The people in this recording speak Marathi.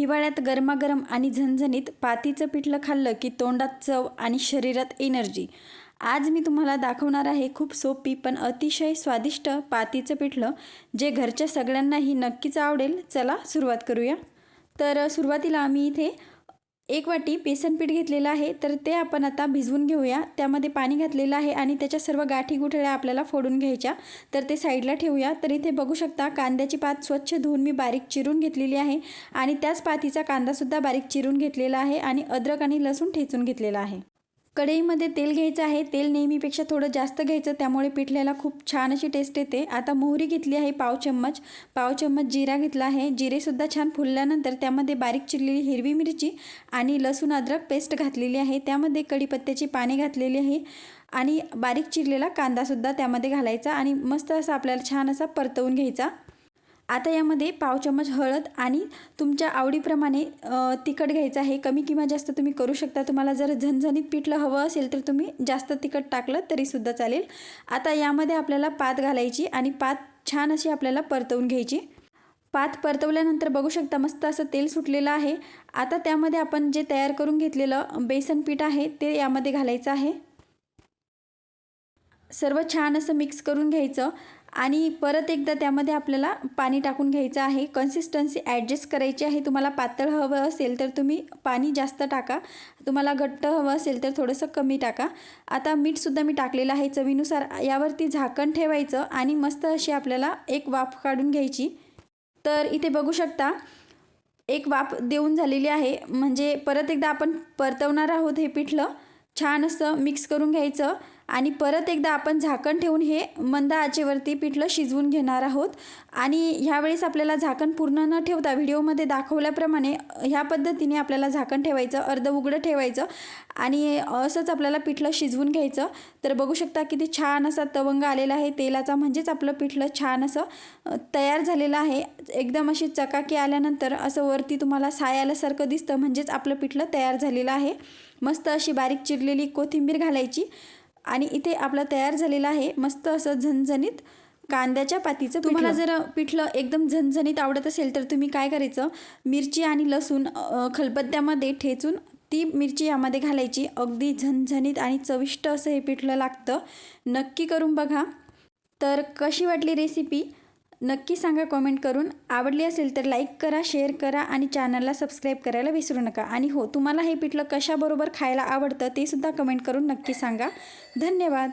हिवाळ्यात गरमागरम आणि झणझणीत पातीचं पिठलं खाल्लं की तोंडात चव आणि शरीरात एनर्जी। आज मी तुम्हाला दाखवणार आहे खूप सोपी पण अतिशय स्वादिष्ट पातीचं पिठलं, जे घरच्या सगळ्यांनाही नक्कीच आवडेल। चला सुरुवात करूया। तर सुरुवातीला आम्ही इथे 1 वाटी बेसन पीठ घेतलेलं आहे, तर ते आपण आता भिजवून घेऊया। त्यामध्ये पाणी घातलेलं आहे आणि त्याच्या सर्व गाठी गुठळ्या आपल्याला फोडून घ्यायच्या, तर ते साईडला ठेवूया। तर इथे बघू शकता कांद्याची पात स्वच्छ धुवून मी बारीक चिरून घेतलेली आहे आणि त्याच पातीचा कांदासुद्धा बारीक चिरून घेतलेला आहे आणि अद्रक आणि लसूण ठेचून घेतलेला आहे। कढईमध्ये तेल घ्यायचं आहे। तेल नेहमीपेक्षा थोडं जास्त घ्यायचं, त्यामुळे पिठल्याला खूप छान अशी टेस्ट येते। आता मोहरी घेतली आहे पाव चम्मच जिरा घेतला आहे। जिरेसुद्धा छान फुलल्यानंतर त्यामध्ये बारीक चिरलेली हिरवी मिरची आणि लसूण अद्रक पेस्ट घातलेली आहे। त्यामध्ये कढीपत्त्याची पाने घातलेली आहे आणि बारीक चिरलेला कांदासुद्धा त्यामध्ये घालायचा आणि मस्त असा आपल्याला छान असा परतवून घ्यायचा। आता यामध्ये पाव चम्मच हळद आणि तुमच्या आवडीप्रमाणे तिखट घ्यायचं आहे। कमी किंवा जास्त तुम्ही करू शकता। तुम्हाला जर झणझणीत पिठलं हवं असेल तर तुम्ही जास्त तिखट टाकलं तरीसुद्धा चालेल। आता यामध्ये आपल्याला पात घालायची आणि पात छान अशी आपल्याला परतवून घ्यायची। पात परतवल्यानंतर बघू शकता मस्त असं तेल सुटलेलं आहे। आता त्यामध्ये आपण जे तयार करून घेतलेलं बेसन पीठ आहे ते यामध्ये घालायचं आहे। सर्व छान असं मिक्स करून घ्यायचं आणि परत एकदा त्यामध्ये आपल्याला पाणी टाकून घ्यायचं आहे। कन्सिस्टन्सी ॲडजस्ट करायची आहे। तुम्हाला पातळ हवं असेल तर तुम्ही पाणी जास्त टाका, तुम्हाला घट्ट हवं असेल तर थोडंसं कमी टाका। आता मीठसुद्धा मी टाकलेलं आहे चवीनुसार। यावरती झाकण ठेवायचं आणि मस्त अशी आपल्याला एक वाफ काढून घ्यायची। तर इथे बघू शकता एक वाफ देऊन झालेली आहे, म्हणजे परत एकदा आपण परतवणार आहोत हे पिठलं। छान असं मिक्स करून घ्यायचं आणि परत एकदा आपण झाकण ठेवून हे मंद आचेवरती पिठलं शिजवून घेणार आहोत। आणि ह्यावेळेस आपल्याला झाकण पूर्ण न ठेवता व्हिडिओमध्ये दाखवल्याप्रमाणे ह्या पद्धतीने आपल्याला झाकण ठेवायचं, अर्ध उघडं ठेवायचं आणि असंच आपल्याला पिठलं शिजवून घ्यायचं। तर बघू शकता किती छान असा तवंग आलेला आहे तेलाचा, म्हणजेच आपलं पिठलं छान असं तयार झालेलं आहे। एकदम अशी चकाकी आल्यानंतर असं वरती तुम्हाला साय आल्यासारखं दिसतं, म्हणजेच आपलं पिठलं तयार झालेलं आहे। मस्त अशी बारीक चिरलेली कोथिंबीर घालायची आणि इथे आपलं तयार झालेलं आहे मस्त असं झणझणीत कांद्याच्या पातीचं पिठलं। तुम्हाला जर पिठलं एकदम झणझणीत आवडत असेल तर तुम्ही काय करायचं, मिरची आणि लसूण खलबत्त्यामध्ये ठेचून ती मिरची यामध्ये घालायची। अगदी झणझणीत आणि चविष्ट असं हे पिठलं लागतं। नक्की करून बघा। तर कशी वाटली रेसिपी नक्की सांगा कमेंट करून। आवडली असेल तर लाईक करा, शेअर करा आणि चॅनलला सबस्क्राईब करायला विसरू नका। आणि हो, तुम्हाला हे पिठलं कशाबरोबर खायला आवडतं ते सुद्धा कमेंट करून नक्की सांगा। धन्यवाद।